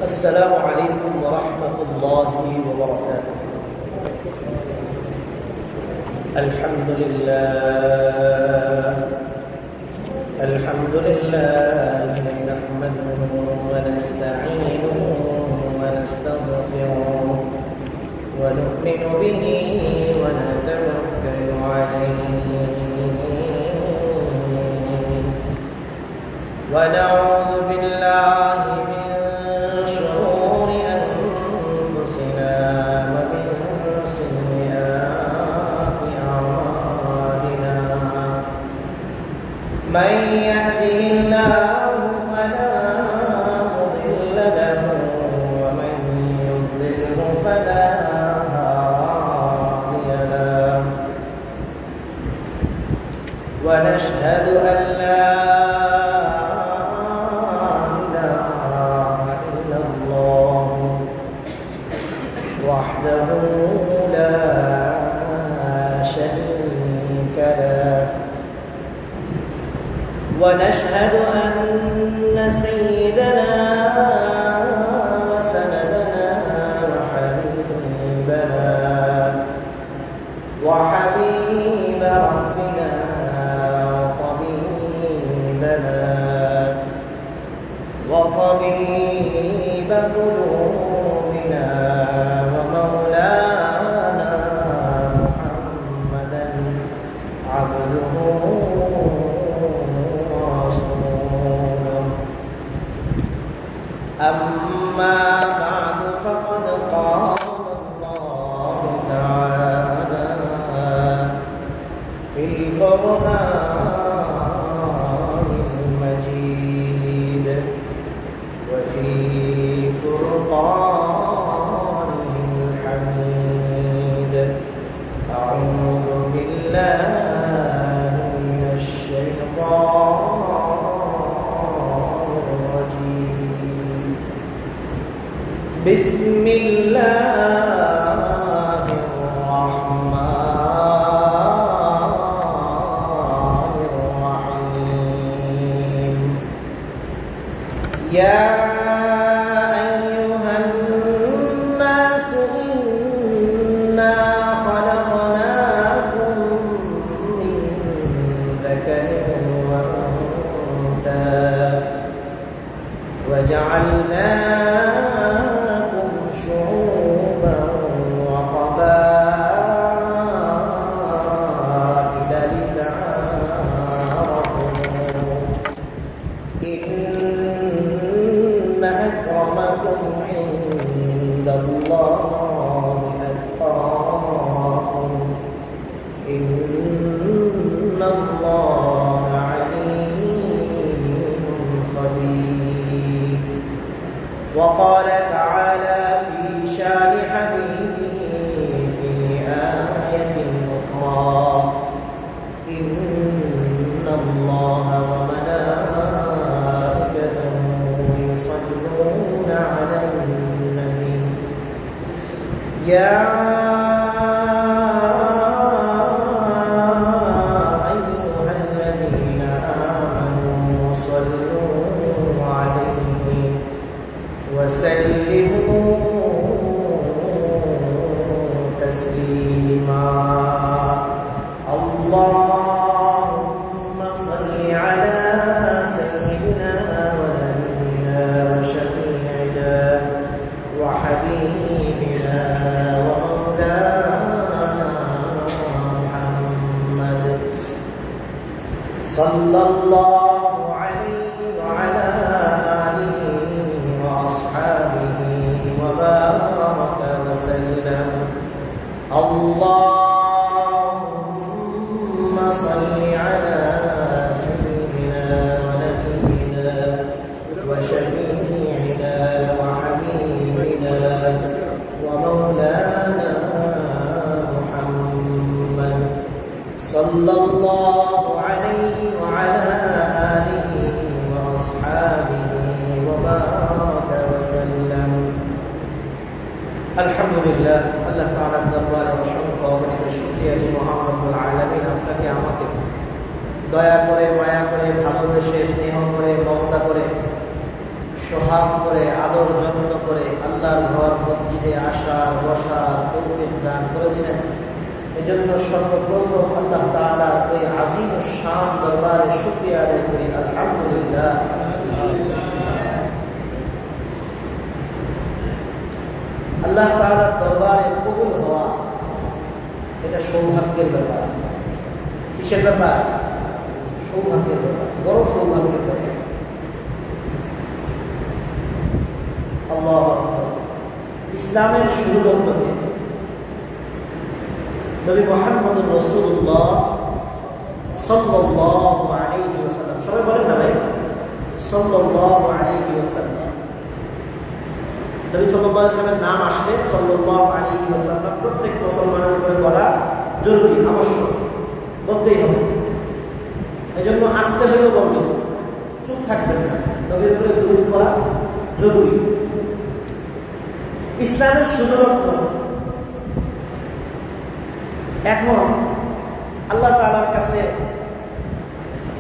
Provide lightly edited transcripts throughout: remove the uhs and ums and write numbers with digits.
السلام عليكم ورحمة الله وبركاته. الحمد لله نحمده ونستعينه ونستغفره ونؤمن به ونتوكل عليه ونعوذ بالله من شرور أنفسنا ومن سيئات أعمالنا. من يهده الله فلا مضل له ومن يضلله فلا هادي له. ونشهد أن لا وحده لا شريك له. ونشهد أن سيدنا وسندنا وحبيب ربنا وطبيب قلوبنا ومولانا محمدا عبده ورسوله. أما بعد فقد قال الله تعالى في القرآن المجيد وفي فرقانه الحميد. أعوذ بالله من الشيطان الرجيم. بسم الله الرحمن الرحيم. يا أيها الناس إنا خلقناكم من ذكر وأنثى وجعلناكم شعوبا وقبائل لتعارفوا. إن أكرمكم عند الله أتقاكم إن الله عليم خبير. وقال تعالى في شان حبيبه في آية أخرى: إن الله وملائكته يصلون على النبي يا أيها الذين آمنوا صلوا عليه وسلموا تسليما. اللهم صل على سيدنا ونبينا وشفيعنا وحبيبنا ومولانا محمد صلى الله عليه وعلى آله وأصحابه وبارك وسلم. اللهم صل على سيدنا ونبينا وشفيعنا وحبيبنا ومولانا محمد صلى الله عليه وعلى آله وأصحابه وبارك وسلم. আলহামদুলিল্লাহ, আল্লাহ তাআলার দরবারে অসংখ্য অগণিত শুকরিয়া যে মহান রব্বুল আলামিন আপনাকে আমাকে দয়া করে, মায়া করে, ভালোবেসে, স্নেহ করে, মমতা করে, সোহাগ করে, আদর যত্ন আল্লাহর ঘর মসজিদে আসার বসার তৌফিক দান করেছেন। এজন্য সর্বপ্রথম আল্লাহ তাআলার ওই আজিম শান দরবারে শুকরিয়া আদায় করি, আলহামদুলিল্লাহ। আল্লাহ তাআলার দরবারে কবুল হওয়া এটা সৌভাগ্যের ব্যাপার। কিসের ব্যাপার? সৌভাগ্যের ব্যাপার, বড় সৌভাগ্যের ব্যাপার। আল্লাহু আকবার। ইসলামের শুরু লগ্নতে নবী মুহাম্মদুর রাসূলুল্লাহ সাল্লাল্লাহু আলাইহি ওয়াসাল্লাম, সবাই বলেন না ভাই, সাল্লাল্লাহু আলাইহি ওয়াসাল্লাম। নবী সাল্লাল্লাহু আলাইহি ওয়াসাল্লামের নাম আসলে সাল্লাল্লাহু আলাইহি ওয়াসাল্লাম প্রত্যেক মুসলমানের উপরে বলা জরুরি, আবশ্যক, বলতেই হবে। এজন্য আস্তে হয়েও বলবেন, চুপ থাকবেন না, নবীর উপরে দুরূদ পড়া জরুরি। ইসলামের শুরুলগ্ন। এখন আল্লাহ তাআলার কাছে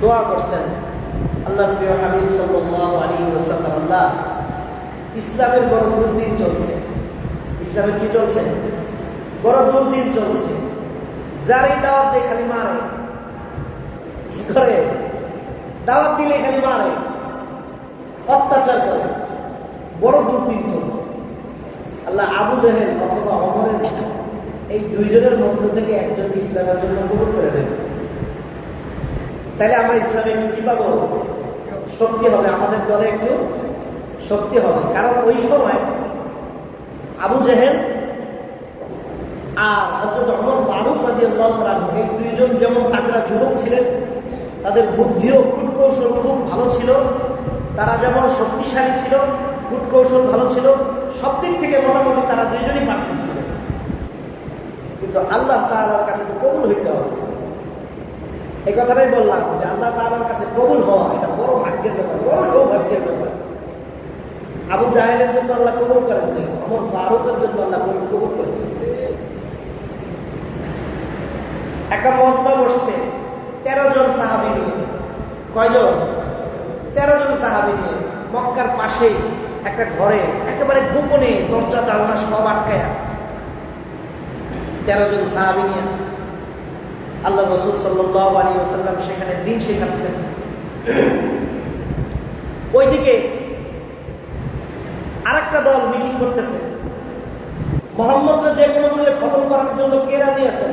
দোয়া করছেন আল্লাহর প্রিয় হাবিব সাল্লাল্লাহু আলাইহি ওয়াসাল্লাম, আল্লাহ ইসলামের বড় দুর্দিন চলছে। ইসলামের কি চলছে? বড় দুর্দিন চলছে। যারই দাওয়াত দিয়ে খালি মারে। কি করে? দাওয়াত দিলে খালি মারে, অত্যাচার করে। বড় দুর্দিন চলছে। আল্লাহ আবু জেহেল অথবা ওমরের এই দুইজনের মধ্য থেকে একজনকে ইসলামের জন্য কবুল করে দেবে। তাহলে আমরা ইসলামে একটু কি পাবো? শক্তি হবে, আমাদের দলে একটু শক্তি হবে। কারণ ওই সময় আবু জেহেল আর হযরত ওমর ফারুক রাদিয়াল্লাহু তাআলা এই দুইজন যেমন তাকড়া যুবক ছিলেন, তাদের বুদ্ধি ও কূটকৌশল খুব ভালো ছিল। তারা যেমন শক্তিশালী ছিল, কূটকৌশল ভালো ছিল, সব দিক থেকে মোটামুটি তারা দুইজনই পাঠিয়ে ছিল। কিন্তু আল্লাহ তাআলার কাছে তো কবুল হইতে হবে। এই কথাটাই বললাম যে আল্লাহ তাআলার কাছে কবুল হওয়া এটা বড় ভাগ্যের ব্যাপার, বড় সৌভাগ্যের ব্যাপার। আবু জাহেলের জন্য আল্লাহ কবুল করেন নাই, ওমর ফারুকের জন্য আল্লাহ কবুল করেছেন। একটা মজমা বসছে 13 জন সাহাবী নিয়ে। কয়জন? 13 জন সাহাবী নিয়ে মক্কার পাশেই একটা ঘরে একেবারে গোপনে দরজা জানালা সব আটকায়া 13 জন সাহাবী নিয়ে আল্লাহ রাসূল সাল্লাল্লাহু আলাইহি ওয়াসাল্লাম সেখানে দিন শেখাচ্ছেন। ওইদিকে আরেকটা দল মিটিং করতেছে, মুহাম্মদকে যে কোনো মূল্যে খতম করার জন্য কে রাজি আছেন?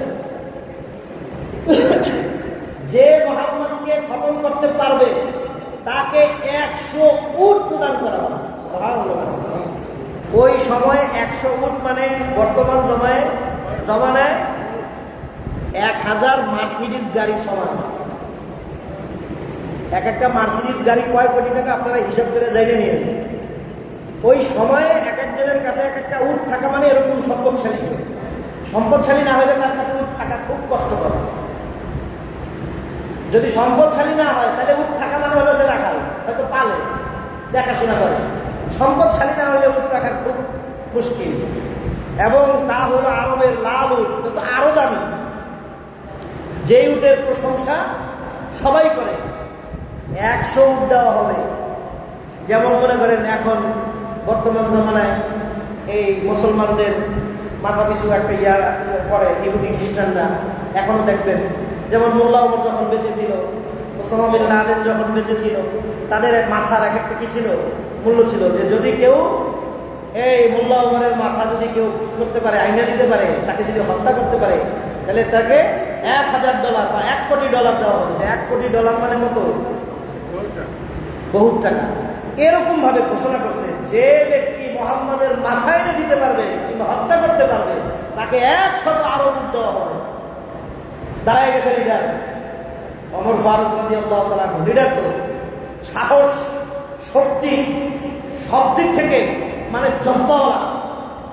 যে মুহাম্মদকে খতম করতে পারবে তাকে 100 উট প্রদান করা হবে। সুবহানাল্লাহ। ওই সময়ে 100 উট মানে বর্তমান জমানায় 1000 মার্সিডিজ গাড়ির সমান। একটা মার্সিডিজ গাড়ি কয় কোটি টাকা আপনারা হিসাব করে যাইলে নিয়ে। ওই সময়ে এক একজনের কাছে এক একটা উট থাকা মানে এরকম সম্পদশালী ছিল। সম্পদশালী না হলে তার কাছে উট থাকা খুব কষ্টকর। যদি সম্পদশালী না হয় তাহলে উট থাকা মানে হলো সে রাখাল, হয়তো পালে, দেখাশোনা করে। সম্পদশালী না হলে উট রাখা খুব মুশকিল। এবং তা হলো আরবের লাল উট, তো আরো দামি। যে উটের প্রশংসা সবাই করে, 100 উট দেওয়া হবে। যেমন মনে করেন এখন বর্তমান জমানায় এই মুসলমানদের মাথা পিছু একটা করে ইহুদি খ্রিস্টানরা, এখনো দেখবেন। যেমন মোল্লা ওমর যখন বেঁচে ছিল, ওসামা বিন লাদেন যখন বেঁচে ছিল, তাদের মাথার এক একটা কি ছিল? মূল্য ছিল। যে যদি কেউ এই মোল্লা ওমরের মাথা যদি কেউ কি করতে পারে, আইনা দিতে পারে, তাকে যদি হত্যা করতে পারে, তাহলে তাকে $1000 বা $1 কোটি দেওয়া হবে। $1 কোটি মানে কত? বহুত টাকা। এরকম ভাবে ঘোষণা করছে, যে ব্যক্তি মুহাম্মাদের মাথা এনে দিতে পারবে কিংবা হত্যা করতে পারবে তাকে 100 আরব উট দেওয়া হবে। দাঁড়ায় গেছে লিডার ওমর ফারুক রাদিয়াল্লাহু তাআলা। লিডার তো সাহস, শক্তি, সব দিক থেকে মানে জজ্বাওয়ালা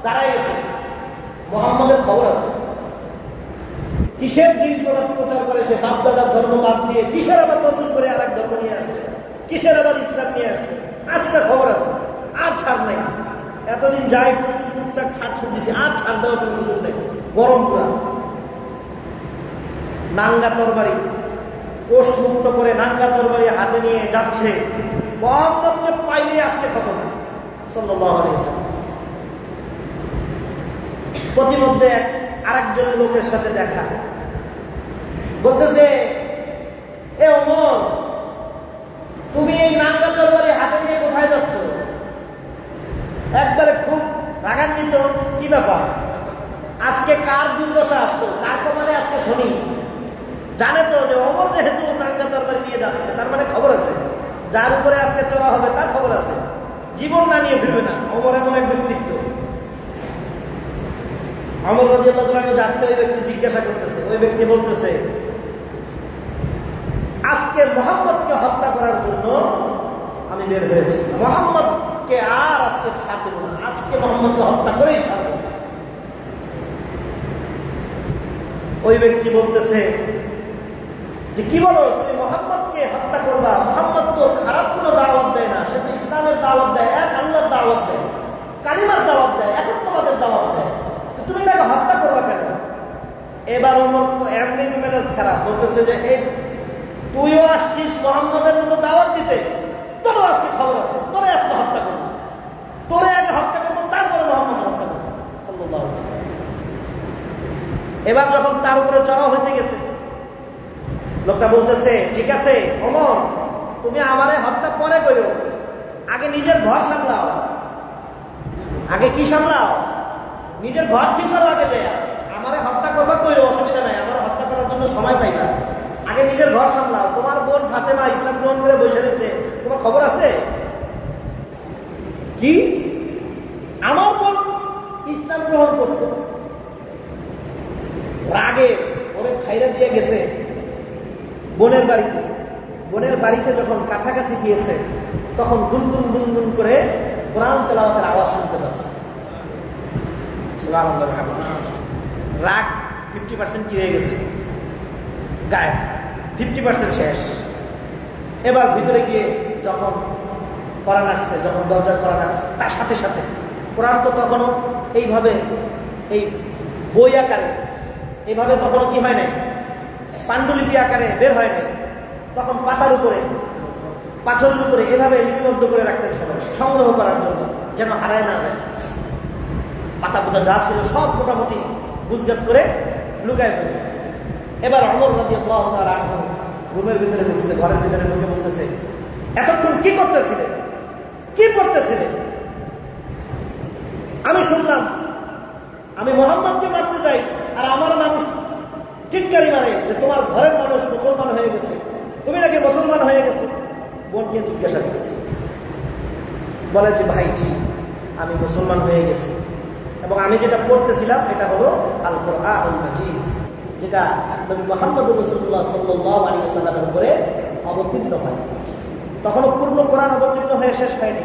দাঁড়ায় গেছে। মুহাম্মাদের খবর আছে। কিসের দিন প্রচার করে সে? বাপদাদার ধর্ম বাদ দিয়ে কিসের আবার নতুন করে আর এক ধর্ম নিয়ে আসছে, কিসের আবার ইসলাম নিয়ে আসছে, আজকে খবর আছে। আর ছাড় নাই। এতদিন যাই টুকটাক ছাড় ছুট দিছে, আর ছাড় দেওয়ার কোনো সুযোগ নেই। গরম পুরা নাঙ্গা তরবারি, কোষ মুক্ত করে নাঙ্গা তরবারি হাতে নিয়ে যাচ্ছে। মুহাম্মদকে পাইলে আজকে খতম সাল্লাল্লাহু আলাইহি ওয়াসাল্লাম। প্রতিমধ্যে আরেকজন লোকের সাথে দেখা, বলতেছে, এ ওমর, তুমি এই নাঙ্গা তরবারি হাতে নিয়ে কোথায় যাচ্ছ? একবারে খুব রাগান্বিত। কি ব্যাপার, আজকে কার দুর্দশা আসলো, কার কপালে আজকে শনি? জানে তো যে ওমর যেহেতু নাঙ্গা তরবারি নিয়ে যাচ্ছে, তার মানে খবর আছে, যার উপরে আজকে চড়া হবে তার খবর আছে, জীবন না নিয়ে ফিরবে না। ওমর এমন এক ব্যক্তিত্ব। ওমর রাদিয়াল্লাহু তাআলা যাচ্ছে, ওই ব্যক্তি জিজ্ঞাসা করতেছে, ওই ব্যক্তি বলতেছে, আজকে মুহাম্মদকে হত্যা করার জন্য আমি বের হয়েছি, মুহাম্মদকে আর আজকে ছাড় দেব না, আজকে মুহাম্মদকে হত্যা করেই ছাড়ব। ওই ব্যক্তি বলতেছে যে, কি বলো তুমি মুহাম্মদকে হত্যা করবা? মুহাম্মদ তো খারাপ কোনো দাওয়াত দেয় না, সে তো ইসলামের দাওয়াত দেয়, এক আল্লাহর দাওয়াত দেয়, কালিমার দাওয়াত দেয়, একত্ববাদের দাওয়াত দেয়, তো তুমি তাকে হত্যা করবা কেন? এবার ওমর তো এমনি মেজাজ খারাপ, বলতেছে যে, এই তুইও আসছিস মুহাম্মদের মতো দাওয়াত দিতে, তোরও আজকে খবর আছে, তোরে আজকে হত্যা করবো, তোরে আগে হত্যা করবো, তারপরে মুহাম্মদ হত্যা করবো সাল্লাল্লাহু আলাইহি ওয়াসাল্লাম। এবার যখন তার উপরে চড়াও হইতে গেছে, লোকটা বলতেছে, ঠিক আছে ওমর, তুমি আমারে হত্যা পরে করো, আগে নিজের ঘর সামলাও। আগে কি সামলাও? নিজের ঘর ঠিক করো আগে যায়, আমারে হত্যা করবা কইরো, অসুবিধা নাই, আমার হত্যা করার জন্য সময় পাইবা, আগে নিজের ঘর সামলাও। তোমার বোন ফাতেমা ইসলাম গ্রহণ করে বসে রয়েছে, তোমার খবর আছে? কি, আমার বোন ইসলাম গ্রহণ করছে? রাগে ওরে ছাইরা দিয়ে গেছে বোনের বাড়িতে। বোনের বাড়িতে যখন কাছাকাছি গিয়েছে, তখন গুনগুন গুনগুন করে কোরআন তেলাওয়াতের আওয়াজ শুনতে পাচ্ছে। সুবহানাল্লাহ। রাগ 50% কি হয়ে গেছে, গায়েব, 50% শেষ। এবার ভিতরে গিয়ে যখন কোরআন আসছে, যখন দরজার কোরআন আসছে, তার সাথে সাথে কোরআন তো তখনও এইভাবে এই বই আকারে এইভাবে তখনও কি হয় নাই, পাণ্ডুলিপি আকারে বের হয় নাই, তখন পাতার উপরে, পাথরের উপরে এভাবে লিপিবদ্ধ করে রাখতেন সবাই, সংগ্রহ করার জন্য, যেন হারায় না যায়। পাতা পোতা যা ছিল সব মোটামুটি গুছগাছ করে লুকায় ফেলছে। এবার ওমর রাদিয়াল্লাহু তাআলা আনহু রুমের ভিতরে ঢুকছে, ঘরের ভিতরে ঢুকে বলতেছে, এতক্ষণ কি করতেছিলে, কি পড়তেছিলে? আমি শুনলাম আমি মুহাম্মদকে মারতে যাই, আর আমার মানুষ চিৎকারি মারে যে তোমার ঘরের মানুষ মুসলমান হয়ে গেছে, তুমি নাকি মুসলমান হয়ে গেছে। বোনকে জিজ্ঞাসা করেছে, বলে যে, ভাই জি, আমি মুসলমান হয়ে গেছি, এবং আমি যেটা পড়তেছিলাম এটা হলো আল কোরআনুল মাজিদ, যেটা নবী মুহাম্মদ রাসূলুল্লাহ সাল্লাল্লাহু আলাইহি ওয়াসাল্লামের উপরে অবতীর্ণ হয়। তখনও পূর্ণ কোরআন অবতীর্ণ হয়ে শেষ হয়নি।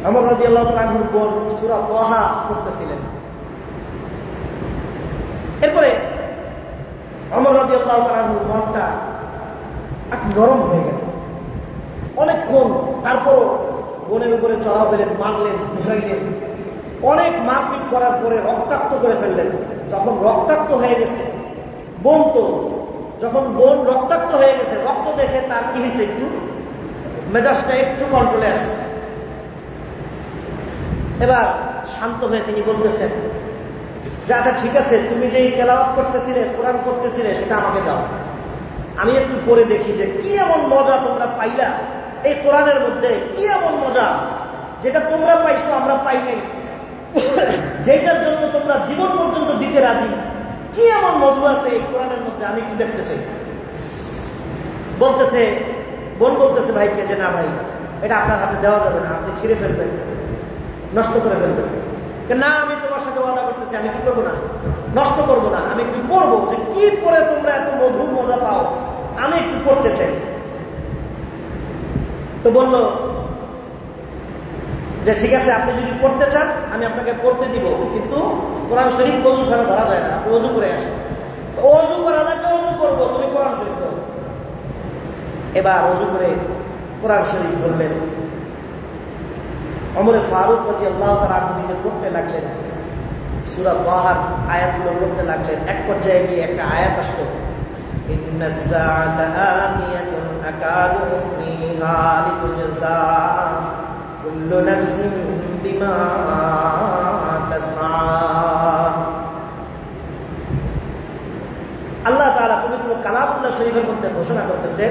ওমর রাদিয়াল্লাহু তাআলা আনহুর বোন সূরা তাহা পড়তেছিলেন। এরপরে ওমর রাদিয়াল্লাহু তাআলা আনহুর মনটা একটু নরম হয়ে গেল অনেকক্ষণ। তারপরও বোনের উপরে চড়াও হলেন, মারলেন, ঘুষাইলেন, অনেক মারপিট করার পরে রক্তাক্ত করে ফেললেন। যখন রক্তাক্ত হয়ে গেছে, বোন তো যখন বোন রক্তাক্ত হয়ে গেছে, রক্ত দেখে তার কি হয়েছে, একটু মেজাজটা একটু কন্ট্রোলে আসছে। এবার শান্ত হয়ে তিনি বলতেছেন যে, আচ্ছা ঠিক আছে, তুমি যেই তেলাওয়াত করতেছিলে, কোরআন করতেছিলে, সেটা আমাকে দাও, আমি একটু পড়ে দেখি যে কি এমন মজা তোমরা পাইলা এই কোরআনের মধ্যে, কি এমন মজা যেটা তোমরা পাইছো আমরা পাই নাই, যেটার জন্য তোমরা জীবন পর্যন্ত দিতে রাজি, কি এমন মধু আছে এই কোরআনের মধ্যে, আমি একটু দেখতে চাই। বলতেছে, বোন বলতেছে ভাইকে যে, না ভাই, এটা আপনার হাতে দেওয়া যাবে না, আপনি ছিঁড়ে ফেলবেন, নষ্ট করে ফেলবেন। না, আমি তোমার সাথে ওয়াদা করতেছি, আমি কি করবো না, নষ্ট করবো না, আমি কি পড়বো, যে কি পড়ে তোমরা এত মধুর মজা পাও, আমি একটু পড়তে চাই। তো বলল যে, ঠিক আছে, আপনি যদি পড়তে চান আমি আপনাকে পড়তে দিব, কিন্তু কোরআন শরীফ ওযু ছাড়া ধরা যায় না, আপনি ওযু করে আসেন। ওযু করা লাগলে ওযু করবো, তুমি কোরআন শরীফ ধরো। এবার ওযু করে কোরআন শরীফ ধরলেন। ওমর ফারুক রাদিয়াল্লাহু তাআলা আনহু নিজে পড়তে লাগলেন, সূরা তাহার আয়াতগুলো পড়তে লাগলেন। এক পর্যায়ে গিয়ে একটা আয়াত আসলো, ইন্নাস সাআতা আতিয়াতুন আকাদু উখফিহা লিতুজজা কুল্লু নাফসিন বিমা তাসআ। আল্লাহ তাআলা পবিত্র কালামুল্লাহ শরীফের মধ্যে ঘোষণা করতেছে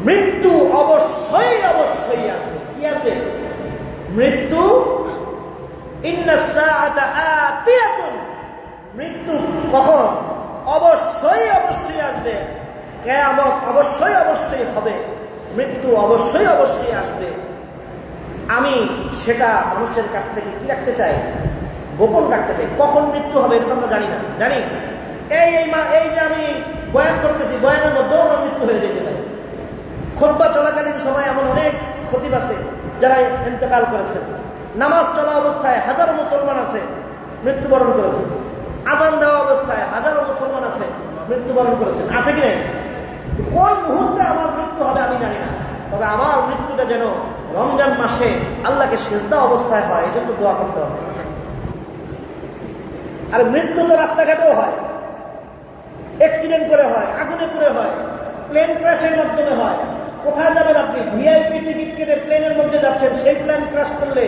মৃত্যু অবশ্যই অবশ্যই আসবে। কি আসবে? মৃত্যু। ইন্নাস সাআতা আতিয়াতুন, মৃত্যু কখন? অবশ্যই অবশ্যই আসবে। কিয়ামত অবশ্যই অবশ্যই হবে, মৃত্যু অবশ্যই অবশ্যই আসবে। আমি সেটা মানুষের কাছ থেকে কি রাখতে চাই? গোপন রাখতে চাই। কখন মৃত্যু হবে এটা তো আমরা জানি না। জানি এই যে আমি বয়ান করতেছি, বয়ানের মধ্যেও আমার মৃত্যু হয়ে যেতে পারে। খুতবা চলাকালীন সময় এমন অনেক খতিব আছে যারা ইন্তেকাল করেছেন। নামাজ চলা অবস্থায় হাজারো মুসলমান আছে মৃত্যুবরণ করেছেন। আজান দেওয়া অবস্থায় হাজারো মুসলমান আছে মৃত্যুবরণ করেছেন। আছে কি না? কোন মুহূর্তে আমার মৃত্যু হবে আমি জানি না, তবে আমার মৃত্যুটা যেন রমজান মাসে আল্লাহকে সিজদা অবস্থায় হয়, এই জন্য দোয়া করতে হবে। আর মৃত্যু তো রাস্তাঘাটেও হয়, অ্যাক্সিডেন্ট করে হয়, আগুনে পুড়ে হয়, প্লেন ক্র্যাশের মাধ্যমে হয়। কোথায় যাবেন আপনি? ভিআইপি টিকিট কেটে প্লেনের মধ্যে যাচ্ছেন, সেই প্লেন ক্র্যাশ করলে,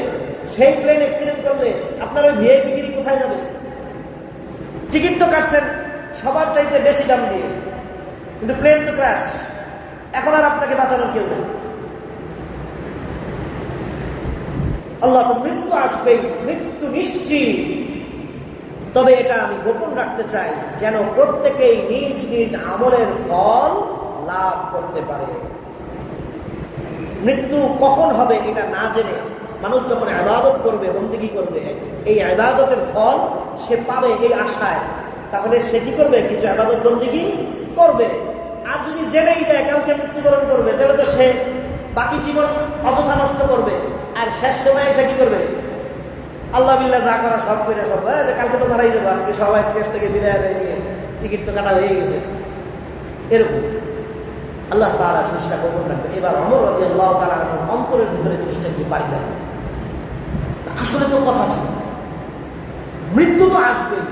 সেই প্লেন অ্যাক্সিডেন্ট করলে আপনার ওই ভিআইপি গিরি কোথায় যাবে? টিকিট তো কাটছেন সবার চাইতে বেশি দাম দিয়ে, কিন্তু প্লেন তো ক্র্যাশ। এখন আর আপনাকে বাঁচানোর কেউ নেই। আল্লাহ তো মৃত্যু আসবেই, মৃত্যু নিশ্চিত। তবে এটা আমি গোপন রাখতে চাই যেন প্রত্যেকেই নিজ নিজ আমলের ফল লাভ করতে পারে। মৃত্যু কখন হবে এটা না জেনে মানুষ যখন ইবাদত করবে, বন্দেগী করবে, এই ইবাদতের ফল সে পাবে এই আশায়, তাহলে সে কি করবে? কিছু ইবাদত বন্দেগী করবে। আর যদি জেনেই যায় কালকে মৃত্যুবরণ করবে, তাহলে তো সে বাকি জীবন অযথা নষ্ট করবে। আর শেষ সময়ে সে কি করবে? আল্লাহ বিল্লাহ যা করা সব করে সব, যে কালকে তো মারাই যাবো, আজকে সবাই ট্রেস থেকে বিদায় নিয়ে টিকিট তো কাটা হয়ে গেছে, এরকম। আল্লাহ তাআলা জিনিসটা গোপন রাখবে। এবার ওমর রাদিয়াল্লাহু তাআলা অন্তরের ভিতরে জিনিসটা গিয়ে বাড়ি গেল। আসলে তো কথা ঠিক, মৃত্যু তো আসবেই।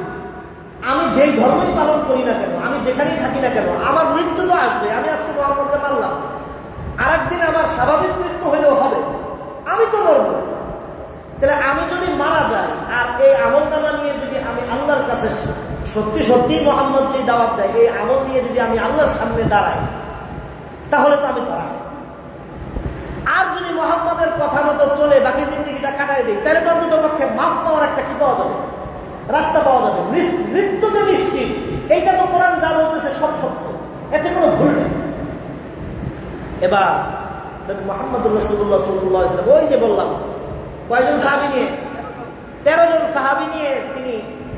আমি যেই ধর্মই পালন করি না কেন, আমি যেখানেই থাকি না কেন, আমার মৃত্যু তো আসবে। আমি আজকে মুহাম্মদকে মারলাম, আর একদিন আমার স্বাভাবিক মৃত্যু হইলেও হবে, আমি তো মরব। তাহলে আমি যদি মারা যাই আর এই আমল নামা নিয়ে যদি আমি আল্লাহর কাছে সত্যি সত্যি মুহাম্মদ যে দাওয়াত দেয়, এই আমল নিয়ে যদি আমি আল্লাহর সামনে দাঁড়াই, তাহলে তো আমি দাঁড়াই। আর যদি মুহাম্মদের কথা মতো চলে বাকি জিন্দগিটা কাটাই দিই, তাহলে অন্তত পক্ষে মাফ পাওয়ার একটা কি পাওয়া যাবে? রাস্তা পাওয়া যাবে। মৃত্যু তো নিশ্চিত, এইটা তো কোরআন যা বলতেছে সব সত্য, এতে কোনো ভুল নেই। এবার মুহাম্মদুর রাসূলুল্লাহ সাল্লাল্লাহু আলাইহি ওয়াসাল্লাম, ওই যে বললাম কয়জন সাহাবী নিয়ে, 13 জন সাহাবী নিয়ে তিনি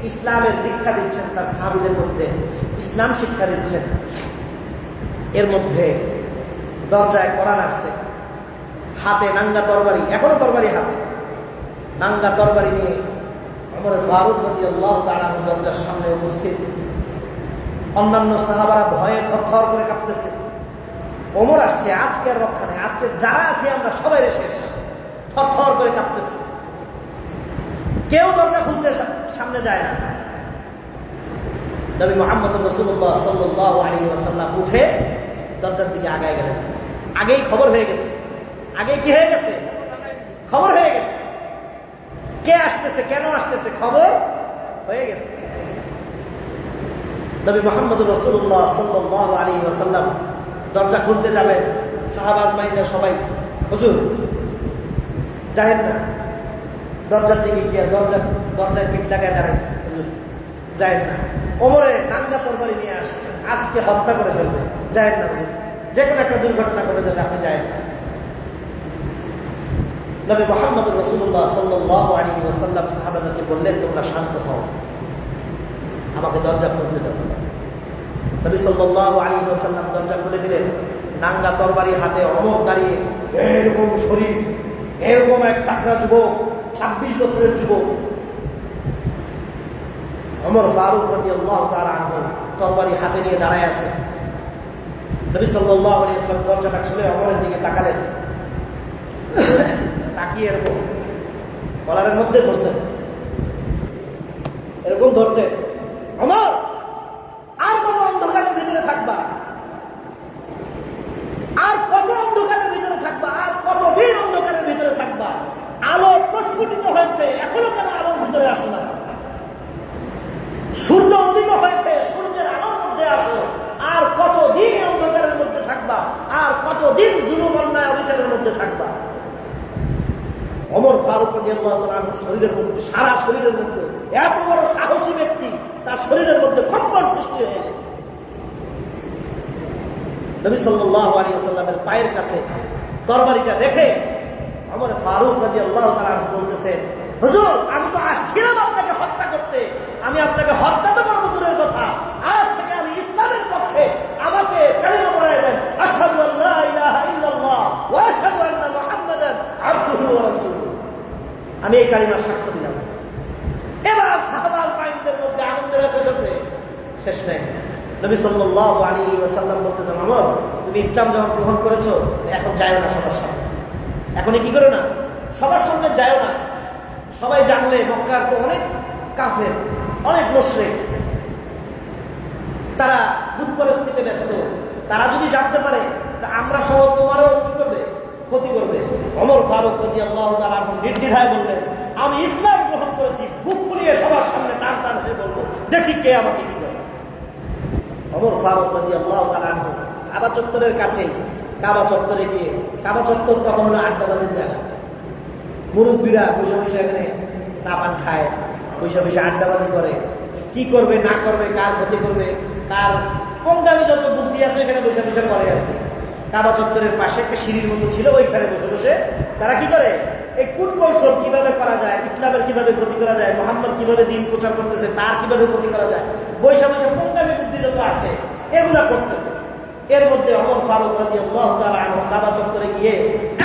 ইসলামের দীক্ষা দিচ্ছেন, তার সাহাবীদের মধ্যে ইসলাম শিক্ষা দিচ্ছেন। এর মধ্যে দরজায় কোরআন আসছে, হাতে নাঙ্গা তরবারি, এখনো তরবারি হাতে, নাঙ্গা তরবারি নিয়ে ওমর ফারুক রাদিয়াল্লাহু তাআলা দরজার সামনে উপস্থিত। অন্যান্য সাহাবারা ভয়ে থরথর করে কাঁপতেছে। ওমর আসছে, আজকে আর রক্ষা নেই, আজকে যারা আছি আমরা সবাই শেষ। থরথর করে কাঁপতেছে, কেউ দরজা খুলতে সামনে যায় না। নবী মুহাম্মদ রাসূলুল্লাহ সাল্লাল্লাহু আলাইহি ওয়াসাল্লাম উঠে দরজার দিকে আগায় গেলেন। আগেই খবর হয়ে গেছে, আগেই কি হয়ে গেছে? খবর হয়ে গেছে। কে আসতেছে, কেন আসতেছে, খবর হয়ে গেছে। নবী মুহাম্মদ রাসূলুল্লাহ সাল্লাল্লাহু আলাইহি ওয়াসাল্লাম দরজা খুলতে যাবেন, সাহাবা আজমাইনরা সবাই হুজুর জানেন না, দরজার দিকে গিয়ে দরজায় পিঠ লাগায় দাঁড়াইছে, হুজুর জানেন না। ওমরে নাঙ্গা তরবারি নিয়ে আসছে, আজকে হত্যা করে ফেলবে, জানেন না হুজুর, যে কোনো একটা দুর্ঘটনা ঘটে যাবে, আপনি জানেন না। নবী মুহাম্মদ রাসূলুল্লাহ সাল্লাল্লাহু আলাইহি ওয়াসাল্লাম সাহাবাদেরকে বললেন, তোমরা শান্ত হও, আমাকে দরজা খুলতে দাও। নবী সাল্লাল্লাহু আলাইহি ওয়াসাল্লাম দরজা খুলে দিলেন। নাঙ্গা তরবারি হাতে ওমর দাঁড়িয়ে, এরকম শরীর, এরকম এক টাকরা যুবক, 26 বছরের যুবক ওমর ফারুক রাদিয়াল্লাহু তাআলা আনহু তরবারি হাতে নিয়ে দাঁড়ায় আছে। নবী সাল্লাল্লাহু আলাইহি ওয়াসাল্লাম দরজাটা খুলে ওমরের দিকে তাকালেন, তাকিয়ে এরকম কলারের মধ্যে ধরছেন, এরকম ধরছে, ওমর আর কত অন্ধকারের ভিতরে থাকবা, আর কত অন্ধকারের ভিতরে থাকবা, আর কতদিন অন্ধকারের ভিতরে থাকবা? আলো হয়েছে, এখনো কেন আলোর ভিতরে আসো না? সূর্য উদিত হয়েছে, সূর্যের আলোর মধ্যে আসো। আর কতদিন অন্ধকারের মধ্যে থাকবা? আর কতদিন জুলুম অন্যায় অবিচারের মধ্যে থাকবা? ওমর ফারুক রাদিয়াল্লাহু তাআলা আনহু শরীরের মধ্যে, সারা শরীরের মধ্যে, এত বড় সাহসী ব্যক্তি, তার শরীরের মধ্যে কম্পন সৃষ্টি হয়ে গেছে। নবী সাল্লাল্লাহু আলাইহি ওয়াসাল্লামের পায়ের কাছে তরবারিটা রেখে ওমর ফারুক রাদিয়াল্লাহু তাআলা আনহু বলতেছেন, হুজুর, আমি তো আসছিলাম আপনাকে হত্যা করতে, আমি আপনাকে হত্যা তো করব দূরের কথা, আজ থেকে আমি ইসলামের পক্ষে, আমাকে কালিমা পড়ায় দেন, আশহাদু আল্লা ইলাহা ইল্লাল্লাহ ওয়া আশহাদু আন্না মুহাম্মাদান আবদুহু ওয়া রাসূলুহু। আমি এই কালিমার সাক্ষ্য দিলাম। এবার সাহাবাল বাইনদের মধ্যে আনন্দের শেষ নেই। নবী সাল্লাল্লাহু আলাইহি ওয়াসাল্লাম বলতেছেন, ওমর, তুমি ইসলাম যখন গ্রহণ করেছো, এখন যাও না সবার সামনে। এখনই কি করো না? সবার সামনে যাও না। সবাই জানলে মক্কার তো অনেক কাফের, অনেক মুশরিক, তারা বুত পরিস্থিতিতে ব্যস্ত। তারা যদি জানতে পারে, আমরা সহ তোমারও কি করবে? ক্ষতি করবে। ওমর ফারুক রাদিয়াল্লাহু তাআলা নির্দ্বিধায় বললেন, আমি ইসলাম গ্রহণ করেছি, বুক ফুলিয়ে সবার সামনে টান টান হয়ে বলবো, দেখি কে আমাকে কি করে। ওমর ফারুক রাদিয়াল্লাহু তাআলা কাবা চত্বরের কাছে, কাবা চত্বরে গিয়ে, কাবা চত্বর তখন হলো আড্ডাবাজির জায়গা। মুরব্বীরা বসে বসে এখানে চা পান খায়, বসে বসে আড্ডাবাজি করে, কি করবে না করবে, কার ক্ষতি করবে, কার কম দামি যত বুদ্ধি আছে এখানে বসে বসে করে আর কি। কাবা চত্বরের পাশে একটা সিঁড়ির মতো ছিল, ওইখানে বসে বসে তারা কি করে, এই কূটকৌশল কিভাবে করা যায়, ইসলামের কিভাবে ক্ষতি করা যায়, মোহাম্মদ কিভাবে দিন প্রচার করতেছে তার কিভাবে ক্ষতি করা যায়, বসে বসে কম দামি বুদ্ধি যত আছে এগুলা করতেছে। এর মধ্যে ওমর ফারুক রাদিয়াল্লাহু তাআলা আনহু কাবা চত্বরে গিয়ে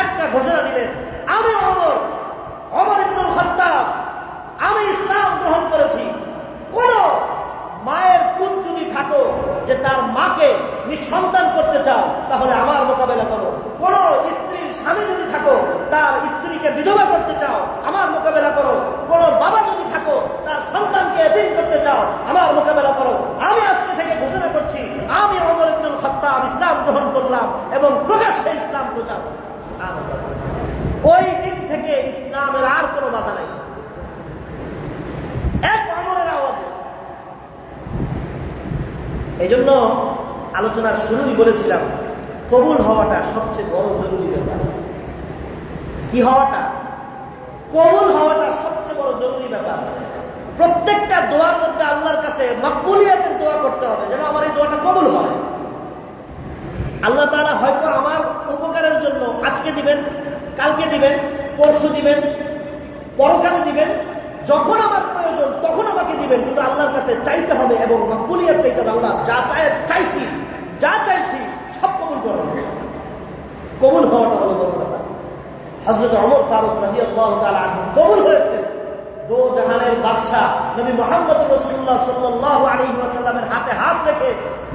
একটা ঘোষণা দিলেন, আমি ওমর ইবনুল খাত্তাব, আমি ইসলাম গ্রহণ করেছি। কোন মায়ের পুত যদি থাকো যে তার মাকে নিঃসন্তান করতে চাও, তাহলে আমার মোকাবেলা করো। কোন স্ত্রীর স্বামী যদি থাকো, তার স্ত্রীকে বিধবা করতে চাও, আমার মোকাবেলা করো। কোন বাবা যদি থাকো, তার সন্তানকে এতিম করতে চাও, আমার মোকাবেলা করো। আমি আজকে থেকে ঘোষণা করছি, আমি ওমর ইবনুল খাত্তাব ইসলাম গ্রহণ করলাম এবং প্রকাশ্যে ইসলাম প্রচার করলাম। ওই দিন থেকে ইসলামের আর কোনো বাধা নাই, এক ওমরের আওয়াজে। এই জন্য আলোচনার শুরুই বলেছিলাম, কবুল হওয়াটা সবচেয়ে বড় জরুরি ব্যাপার। কি হওয়াটা? কবুল হওয়াটা সবচেয়ে বড় জরুরি ব্যাপার। প্রত্যেকটা দোয়ার মধ্যে আল্লাহর কাছে মাকবুলিয়াতের দোয়া করতে হবে, যেন আমার এই দোয়াটা কবুল হয়। আল্লাহ তাআলা হয়তো আমার উপকারের জন্য আজকে দিবেন, কালকে দিবেন, পরশু দিবেন, পরকালে দিবেন, যখন আমার প্রয়োজন তখন আমাকে দিবেন। কিন্তু আল্লাহর কাছে চাইতে হবে এবং মাকবুলিয়াত চাইতে হবে। আল্লাহ যা চাইছি সব কবুল করুন। কবুল হওয়াটা হলো বড় কথা। হযরত ওমর ফারুক রাদিয়াল্লাহু তাআলা আনহু কবুল হয়েছেন। দো জাহানের বাদশা নবী মুহাম্মদ রাসূলুল্লাহ সাল্লাল্লাহু আলাইহি ওয়াসাল্লামের হাতে হাত রেখে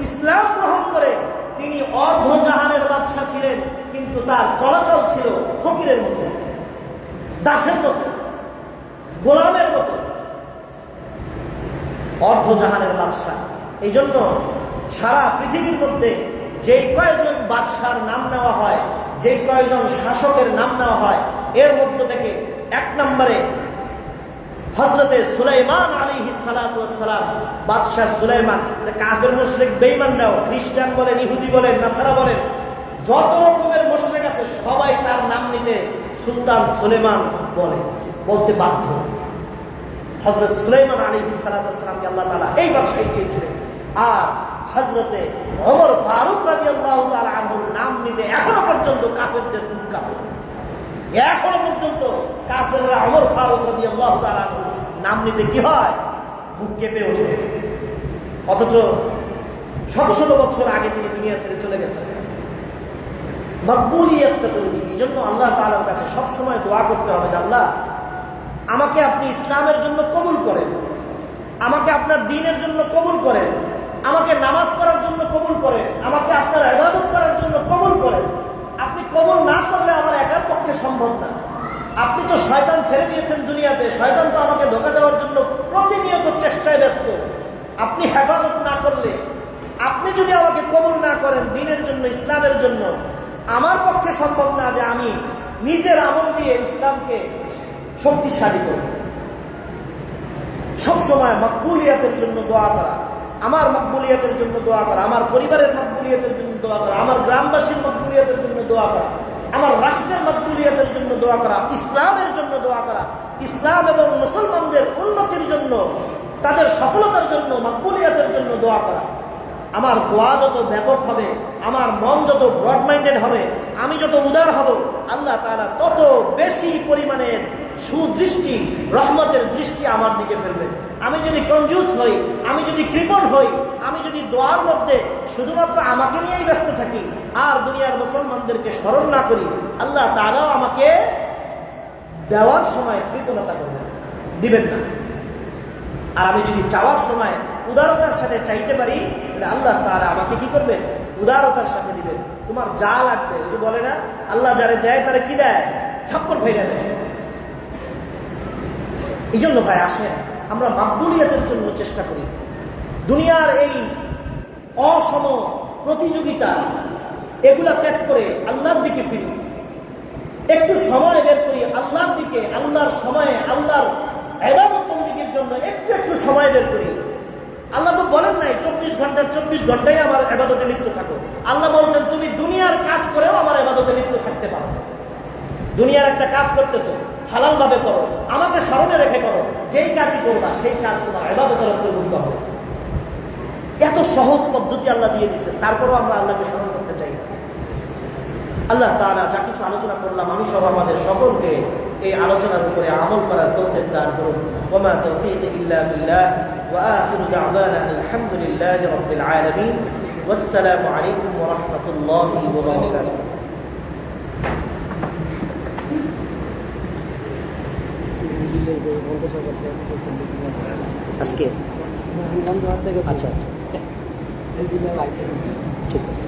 ইসলাম গ্রহণ করে তিনি অর্ধ জাহানের বাদশা ছিলেন, কিন্তু তার চলাচল ছিল ফকিরের মতো, দাসের মতো, গোলামের মতো। অর্ধ জাহানের বাদশা। এই জন্য সারা পৃথিবীর মধ্যে যেই কয়জন বাদশার নাম নেওয়া হয়, যেই কয়জন শাসকের নাম নেওয়া হয়, এর মধ্য থেকে এক নম্বরে হযরতে সুলাইমান আলাইহিস সালাতু ওয়াস সালাম, বাদশা সুলাইমান। কাফের মুশরিক বেঈমানরাও, খ্রিস্টান বলেন, ইহুদি বলেন, নাসারা বলেন, যত রকমের মুশরিক আছে সবাই তার নাম নিতে সুলতান সুলাইমান বলতে বাধ্য। হযরত সুলাইমান আলাইহিস সালাতু ওয়াস সালামকে আল্লাহ তাআলা এই বাদশাহী দিয়েছিলেন। আর হযরতে ওমর ফারুক রাদিয়াল্লাহু তাআলা আনহুর নাম নিতে এখনো পর্যন্ত কাফেরদের বুক কাঁপে। এখনো পর্যন্ত কাফেররা ওমর ফারুক রাদিয়াল্লাহু তাআলা আনহুর নাম নিতে কি হয়? বুক কেঁপে ওঠে। অথচ শত শত বছর আগে তিনি দুনিয়া ছেড়ে চলে গেছেন। মাকবুলিয়াতটা জরুরি। এই জন্য আল্লাহ তাআলার কাছে সবসময় দোয়া করতে হবে যে আল্লাহ, আমাকে আপনি ইসলামের জন্য কবুল করেন, আমাকে আপনার দ্বীনের জন্য কবুল করেন, আমাকে নামাজ পড়ার জন্য কবুল করেন, আমাকে আপনার ইবাদত করার জন্য কবুল করেন। আপনি কবুল না করলে আমার একার পক্ষে সম্ভব না। আপনি তো শয়তান ছেড়ে দিয়েছেন দুনিয়াতে, শয়তান তো আমাকে ধোঁকা দেওয়ার জন্য প্রতিনিয়ত চেষ্টায় ব্যস্ত। আপনি হেফাজত না করলে, আপনি যদি আমাকে কবুল না করেন দ্বীনের জন্য, ইসলামের জন্য, আমার পক্ষে সম্ভব না যে আমি নিজের আমল দিয়ে ইসলামকে শক্তিশালী করবে। সবসময় মকবুলিয়াতের জন্য দোয়া করা, আমার মকবুলিয়াতের জন্য দোয়া করা, আমার পরিবারের মকবুলিয়াতের জন্য দোয়া করা, আমার গ্রামবাসীর মকবুলিয়াতের জন্য দোয়া করা, আমার রাষ্ট্রের মকবুলিয়াতের জন্য দোয়া করা, ইসলামের জন্য দোয়া করা, ইসলাম এবং মুসলমানদের উন্নতির জন্য, তাদের সফলতার জন্য, মকবুলিয়াতের জন্য দোয়া করা। আমার দোয়া যত ব্যাপক হবে, আমার মন যত ব্রড মাইন্ডেড হবে, আমি যত উদার হব, আল্লাহ তাআলা তত বেশি পরিমাণের সুদৃষ্টি, রহমতের দৃষ্টি আমার দিকে ফেলবে। আমি যদি কনজুস হই, আমি যদি কৃপণ হই, আমি যদি দোয়ার মধ্যে শুধুমাত্র আমাকে নিয়েই ব্যস্ত থাকি আর দুনিয়ার মুসলমানদেরকে স্মরণ না করি, আল্লাহ তাআলাও আমাকে দেওয়ার সময় কৃপণতা করবেন, দিবেন না। আর আমি যদি চাওয়ার সময় উদারতার সাথে চাইতে পারি, তাহলে আল্লাহ তাআলা আমাকে কি করবেন? উদারতার সাথে দিবেন। তোমার যা লাগবে, ওই যে বলে না, আল্লাহ যারে দেয় তারে কি দেয়? ছাপ্পর ভাইরা দেয়। এই জন্য ভাই আসেন আমরা মাকবুলিয়াতের জন্য চেষ্টা করি। দুনিয়ার এই অসম প্রতিযোগিতা এগুলা ত্যাগ করে আল্লাহর দিকে ফিরি, একটু সময় বের করি আল্লাহর দিকে, আল্লাহর সময়ে, আল্লাহর ইবাদত বন্দেগীর জন্য একটু সময় বের করি। আল্লাহ তো বলেন নাই 24 ঘন্টার 24 ঘন্টাই আমার ইবাদতে লিপ্ত থাকো। আল্লাহ বলছেন তুমি দুনিয়ার কাজ করেও আমার ইবাদতে লিপ্ত থাকতে পারো। দুনিয়ার একটা কাজ করতেছো, হালাল ভাবে করো, আমাকে স্মরণে রেখে করো, যেই কাজই করবা সেই কাজ তোমার ইবাদতের অন্তর্ভুক্ত হবে। এত সহজ পদ্ধতি আল্লাহ দিয়ে দিচ্ছেন, তারপরেও আমরা আল্লাহকে স্মরণ করতে চাই। আল্লাহ তাআলা যা কিছু আলোচনা করলাম, আমি সহ আমাদের সকলকে এই আলোচনার উপরে আমল করার তৌফিক দান করুন। ওয়া মা তাওফীকি ইল্লা বিল্লাহ ওয়া আখিরু দা'ওয়ানা আলহামদুলিল্লাহি রাব্বিল আলামিন। ওয়াসসালামু আলাইকুম ওয়া রাহমাতুল্লাহি ওয়া বারাকাতুহু। আজকে আচ্ছা আচ্ছা ঠিক আছে।